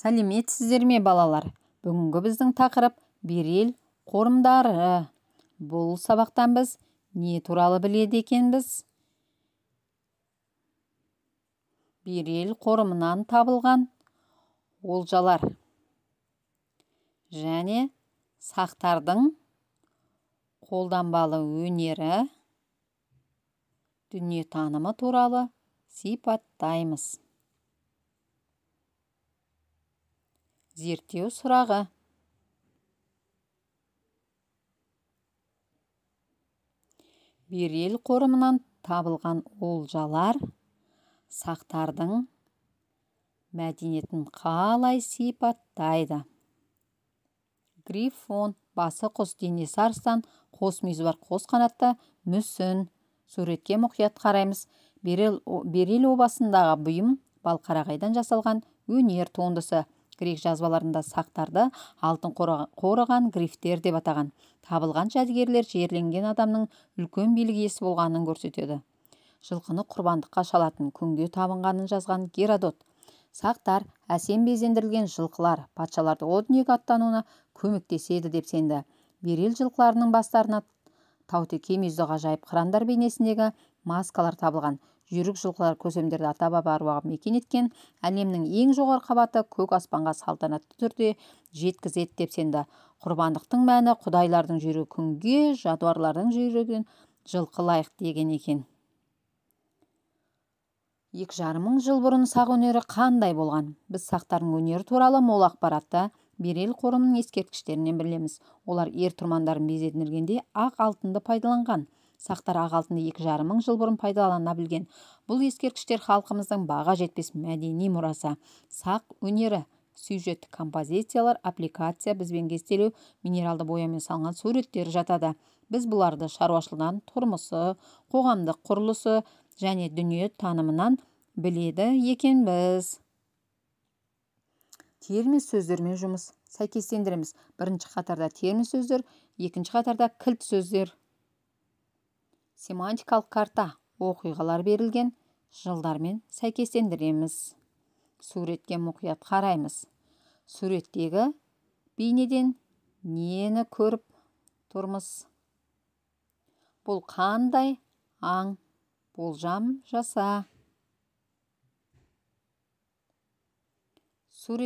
Сәлеметсіздер ме балалар? Бүгінгі біздің тақырып берел қорымдары. Бұл сабақтан біз не туралы біледі екенбіз? Берел қорымынан табылған олжалар және сақтардың қолданбалы өнері, дүниетанымы туралы сипаттаймыз. Зерттеу сұрағы. Берел қорымынан табылған олжалар сақтардың мәдениетін қалай сипаттайды? Грифон, басы құс, денесі арыстан, қос мүйізі бар қос қанатты мүсін. Суретке мұқият қараймыз. Берел обасындағы бұйым балқарағайдан жасалған өнер туындысы. Грек жазбаларында сақтарды алтын қорыған грифтер деп атаған. Табылған жәдігерлер жерленген адамның үлкен билік иесі болғанын көрсетеді. Жылқыны құрбандыққа шалатын күнге табынғанын жазған Геродот. Сақтар әсем безендірілген жылқылар патшаларды о дүниеге аттануына көмектеседі деп сенді. Берел жылқыларының бастарына таутеке мүйізді ғажайып қырандар бейнесіндегі маскалар табылған. Жүйрік жылқылар көсемдерді ата-баба аруағы мекен еткен, әлемнің ең жоғары қабаты көк аспанға салтанатты түрде жеткізеді деп сенді. Құрбандықтың мәні құдайлардың жүйрігі күнге, жадуарлардың жүйрігін жылқы лайық деген екен. 2,5 мың жыл бұрын сақ өнері қандай болған? Біз сақтардың өнері туралы мол ақпаратты берел қорымының ескерткіштерінен білеміз. Олар ер-тұрмандарын безендіргенде ақ алтынды пайдаланған. Сақтар ақ алтынды 2,5 мың жыл бұрын пайдалана білген. Бұл ескерткіштер халқымыздың баға жетпес мәдени мұрасы. Сақ өнері, сюжет, композициялар, аппликация, бізбен кестелеу, минералды бояумен салынған суреттер жатады. Біз бұларды шаруашылығынан, тұрмысы, қоғамдық құрылысы және дүние танымынан біледі екенбіз. Термин сөздермен жұмыс. Сәйкестендіреміз. Бірінші қатарда термин сөздер, екінші қатарда кілт сөздер. Семантикалық карта. Оқиғалар берілген жылдармен сәйкестендіреміз. Суретке мұқият қараймыз. Суреттегі бейнеден нені көріп тұрмыз? Бұл қандай аң? Болжам жаса.